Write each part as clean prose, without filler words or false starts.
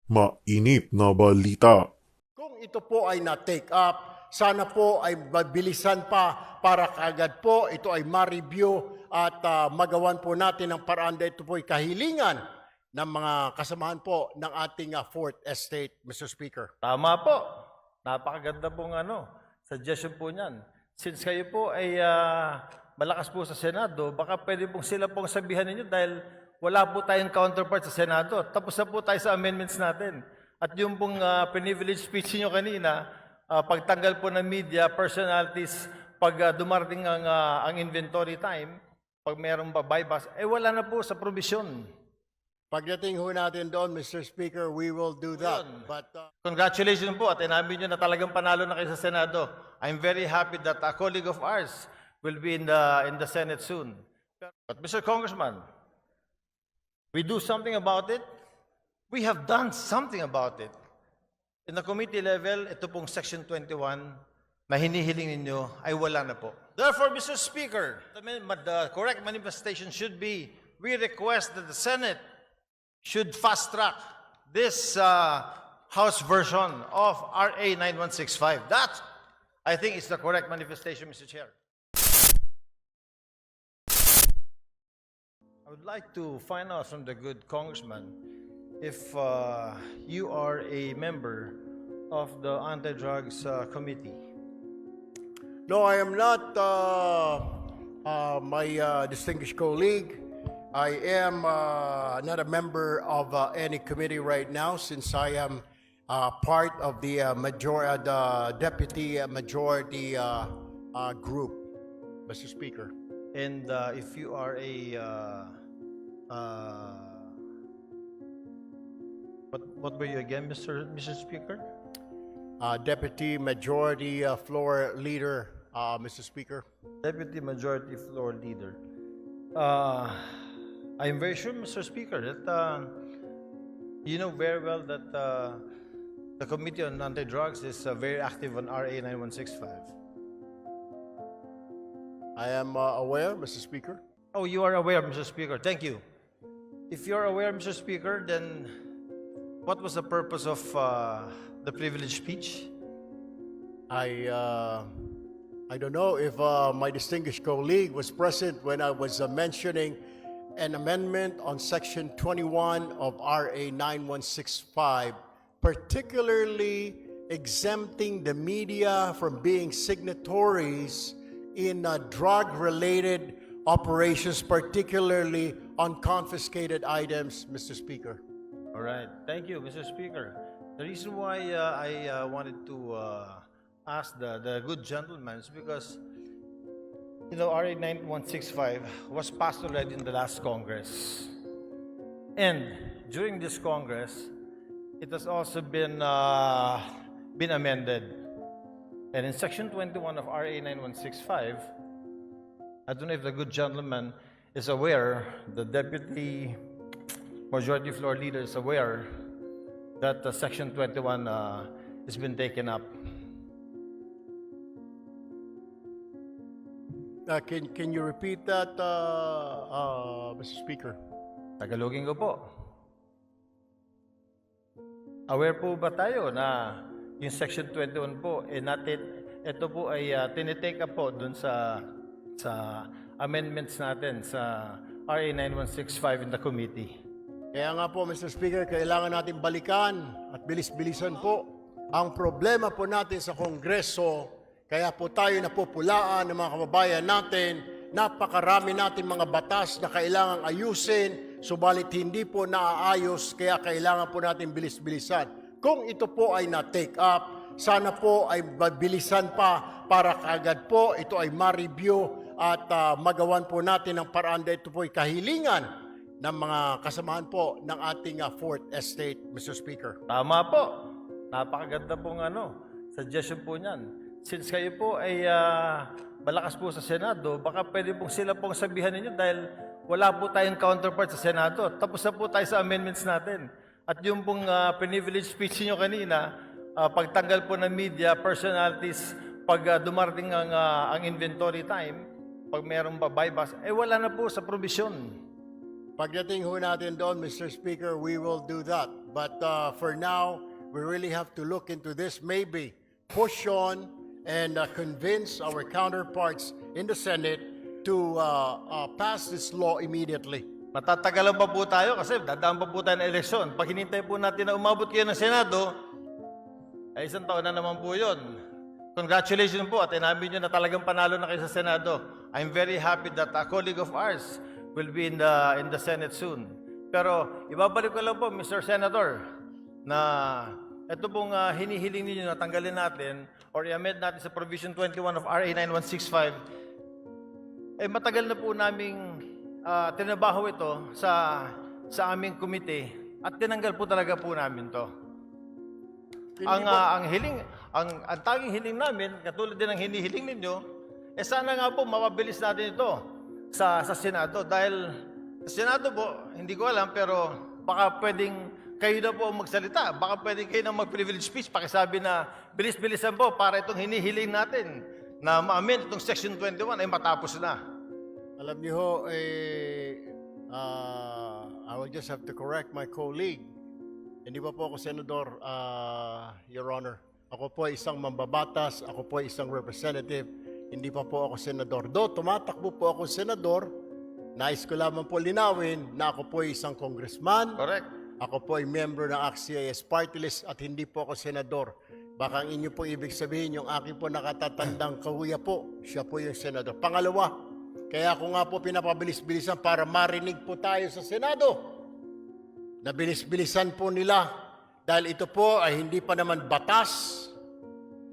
Mainit na balita. Kung ito po ay na-take up, sana po ay mabilisan pa para kaagad po ito ay ma-review at magawan po natin ang paraan dahil ito po ay kahilingan ng mga kasamahan po ng ating Fourth Estate, Mr. Speaker. Tama po. Napakaganda pong suggestion po niyan. Since kayo po ay malakas po sa Senado, baka pwede pong sila pong sabihan ninyo dahil wala po tayong counterpart sa Senado. Tapos na po tayo sa amendments natin. At yung pong privilege speech niyo kanina, pagtanggal po ng media, personalities, pag dumarating ang inventory time, pag mayroong buybacks, wala na po sa provision. Pagdating ho natin doon, Mr. Speaker, we will do that. Yun. But Congratulations po at inamin nyo na talagang panalo na kayo sa Senado. I'm very happy that a colleague of ours will be in the Senate soon. But Mr. Congressman, we do something about it. We have done something about it. In the committee level, ito pong Section 21 na hinihiling ninyo ay wala na po. Therefore, Mr. Speaker, the correct manifestation should be, we request that the Senate should fast-track this House version of RA 9165. That, I think, is the correct manifestation, Mr. Chair. I would like to find out from the good congressman if you are a member of the Anti-Drugs Committee. no, I am not my distinguished colleague. I am not a member of any committee right now since I am part of the deputy majority group, Mr. Speaker. And if you are what were you again, Mr. Speaker? Deputy Majority Floor Leader, Mr. Speaker. Deputy Majority Floor Leader. I'm very sure, Mr. Speaker, that you know very well that the Committee on Anti-Drugs is very active on RA 9165. I am aware, Mr. Speaker. Oh, you are aware, Mr. Speaker. Thank you. If you're aware, Mr. Speaker, then what was the purpose of the privilege speech? I don't know if my distinguished colleague was present when I was mentioning an amendment on Section 21 of RA 9165, particularly exempting the media from being signatories in drug-related operations, particularly on confiscated items, Mr. Speaker. All right. Thank you, Mr. Speaker. The reason why I wanted to ask the good gentleman is because, you know, RA 9165 was passed already in the last Congress. And during this Congress, it has also been amended. And in Section 21 of RA 9165, I don't know if the good gentleman is aware, the Deputy Majority Floor Leader is aware that Section 21 has been taken up. Can you repeat that, Mr. Speaker? Tagalogin ko po. Aware po ba tayo na yung Section 21 po, ito po ay tinitake up po dun sa amendments natin sa RA 9165 in the committee. Kaya nga po, Mr. Speaker, kailangan natin balikan at bilis-bilisan po ang problema po natin sa Kongreso. Kaya po tayo napupulaan ng mga kababayan natin. Napakarami natin mga batas na kailangang ayusin, subalit hindi po naaayos, kaya kailangan po natin bilis-bilisan. Kung ito po ay na-take up, sana po ay mabilisan pa para kaagad po ito ay ma-review at magawan po natin ang paraan dahil ito po ay kahilingan ng mga kasamahan po ng ating Fourth Estate, Mr. Speaker. Tama po. Napakaganda pong suggestion po niyan. Since kayo po ay malakas po sa Senado, baka pwede pong sila pong sabihan ninyo dahil wala po tayong counterpart sa Senado. Tapos na po tayo sa amendments natin. At yung pong privilege speech niyo kanina, pagtanggal po ng media, personalities, pag dumarating ang inventory time, pag mayroong buybacks, wala na po sa provision. Pagdating ho natin doon, Mr. Speaker, we will do that. But for now, we really have to look into this, maybe push on and convince our counterparts in the Senate to pass this law immediately. Matatagalan pa po tayo kasi dadaan pa po tayo ng eleksyon. Pag hinintay po natin na umabot kayo ng Senado, ay isang taon na naman po yun. Congratulations po at inamin nyo na talagang panalo na kayo sa Senado. I'm very happy that a colleague of ours will be in the Senate soon. Pero ibabalik ko lang po, Mr. Senator, na ito pong hinihiling ninyo na tanggalin natin or i-amend natin sa Provision 21 of RA 9165, eh matagal na po naming tinabaho ito sa aming komite at tinanggal po talaga po namin to. Ang tanging hiling namin, katulad din ng hinihiling ninyo, eh sana nga po mapabilis natin ito sa Senado dahil sa Senado po, hindi ko alam pero baka pwedeng kayo na po ang magsalita, baka pwedeng kayo na mag-privilege speech, pakisabi na bilis-bilisan po para itong hinihiling natin na ma-amend itong Section 21 ay matapos na. Alam niyo ho, I will just have to correct my colleague. Hindi pa po ako senador, Your Honor. Ako po ay isang mambabatas, ako po ay isang representative, hindi pa po ako senador. Do, tumatakbo po ako senador, nais ko lamang po linawin na ako po ay isang congressman. Correct. Ako po ay member ng ACT-CIS party list at hindi po ako senador. Baka ang inyo po ibig sabihin, yung aking po nakatatandang kahuya po, siya po yung senador. Pangalawa, kaya ako nga po pinapabilis-bilisan para marinig po tayo sa Senado. Nabilis-bilisan po nila dahil ito po ay hindi pa naman batas.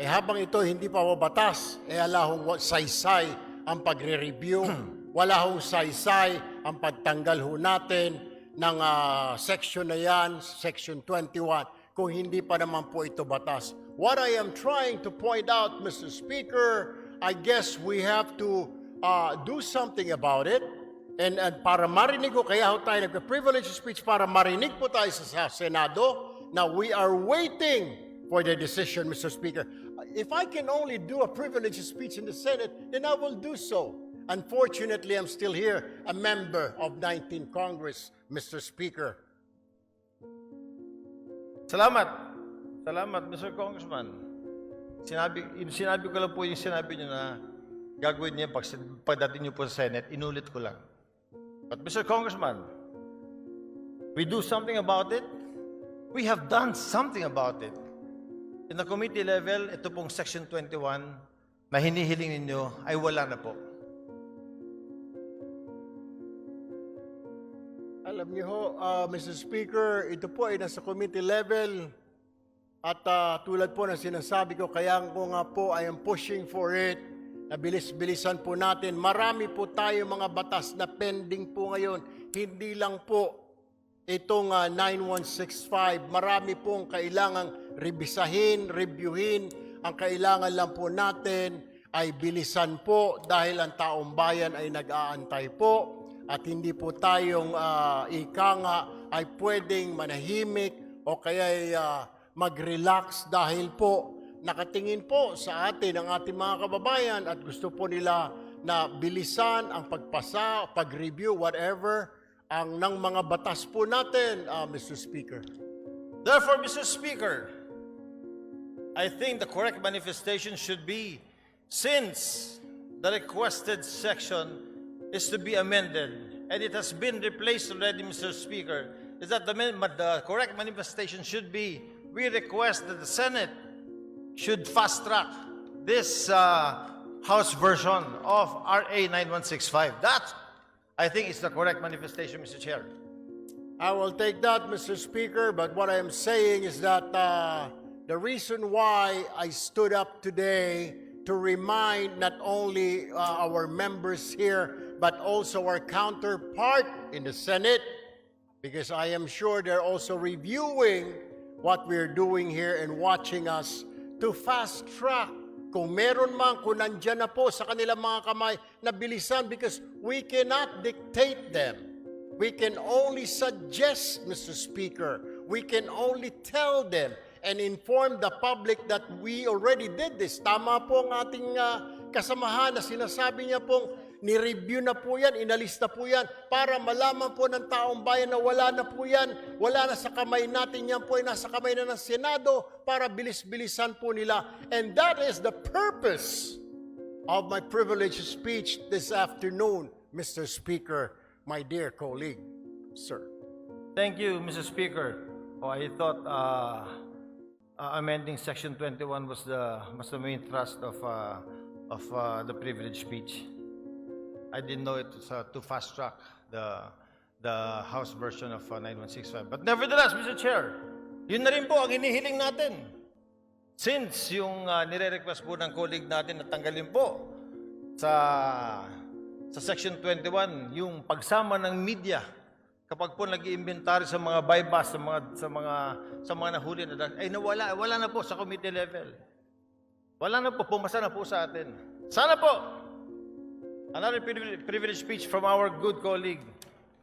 Eh habang ito hindi pa po batas, eh ala hong saysay ang pagre-review, wala hong saysay ang pagtanggal ho natin ng section na yan, Section 21, kung hindi pa naman po ito batas. What I am trying to point out, Mr. Speaker, I guess we have to do something about it. And para marinig ko, kaya ho tayo nagpa-privilege speech para marinig po tayo sa Senado. Now, we are waiting for the decision, Mr. Speaker. If I can only do a privilege speech in the Senate, then I will do so. Unfortunately, I'm still here, a member of 19th Congress, Mr. Speaker. Salamat. Salamat, Mr. Congressman. Sinabi ko lang po yung sinabi niyo na gagawin niya pagdating niyo po sa Senate, inulit ko lang. But Mr. Congressman, we do something about it. We have done something about it. In the committee level, ito pong Section 21 na hinihiling ninyo ay wala na po. Alam niyo ho, Mr. Speaker, ito po ay nasa committee level at tulad po ng sinasabi ko, kaya ko nga po I am pushing for it, na bilis-bilisan po natin. Marami po tayo mga batas na pending po ngayon, hindi lang po itong 9165. Marami pong kailangang reviewin. Ang kailangan lang po natin ay bilisan po dahil ang taong bayan ay nag-aantay po. At hindi po tayong ika nga ay pwedeng manahimik o kaya mag-relax dahil po nakatingin po sa atin ang ating mga kababayan at gusto po nila na bilisan ang pagpasa, pag-review, whatever, ang ng mga batas po natin, Mr. Speaker. Therefore, Mr. Speaker, I think the correct manifestation should be, since the requested section is to be amended, and it has been replaced already, Mr. Speaker, is that the correct manifestation should be, we request that the Senate should fast-track this House version of RA 9165. That, I think, is the correct manifestation, Mr. Chair. I will take that, Mr. Speaker, but what I am saying is that the reason why I stood up today to remind not only our members here, but also our counterpart in the Senate, because I am sure they're also reviewing what we're doing here and watching us, to fast track. Kung meron man, kung nandyan na po sa kanilang mga kamay, na bilisan, because we cannot dictate them. We can only suggest, Mr. Speaker. We can only tell them and inform the public that we already did this. Tama po ang ating kasamahan na sinasabi niya pong Ni-review na po yan, inalis na po yan, para malaman po ng taong bayan na wala na po yan, wala na sa kamay natin, yan po ay nasa kamay na ng Senado para bilis-bilisan po nila. And that is the purpose of my privileged speech this afternoon, Mr. Speaker, my dear colleague, sir. Thank you, Mr. Speaker. Oh, I thought amending Section 21 was the main thrust of the privilege speech. I didn't know it was to fast track the House version of 9165. But nevertheless, Mr. Chair, yun na rin po ang hinihiling natin. Since yung nire-request po ng colleague natin na tanggalin po sa Section 21 yung pagsama ng media kapag po nag-iimbentary sa mga bypass sa mga nahuli na ay wala na po sa committee level. Wala na po, pumasa na po sa atin. Sana po another privilege speech from our good colleague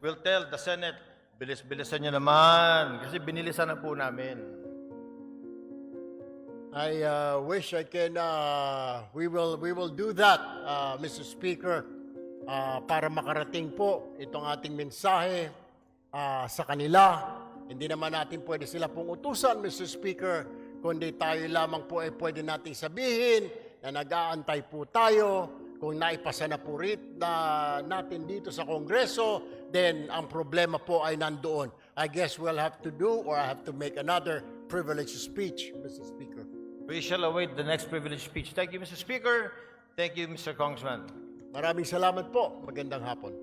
will tell the Senate, bilis-bilisan niyo naman kasi binilisan na po namin. I wish I can, we will do that, Mr. Speaker, para makarating po itong ating mensahe sa kanila. Hindi naman natin pwede sila pong utusan, Mr. Speaker, kundi tayo lamang po ay pwede nating sabihin na nag-aantay po tayo. Kung naipasa na po natin dito sa Kongreso, then ang problema po ay nandoon. I guess we'll have to do or I have to make another privileged speech, Mr. Speaker. We shall await the next privilege speech. Thank you, Mr. Speaker. Thank you, Mr. Congressman. Maraming salamat po. Magandang hapon.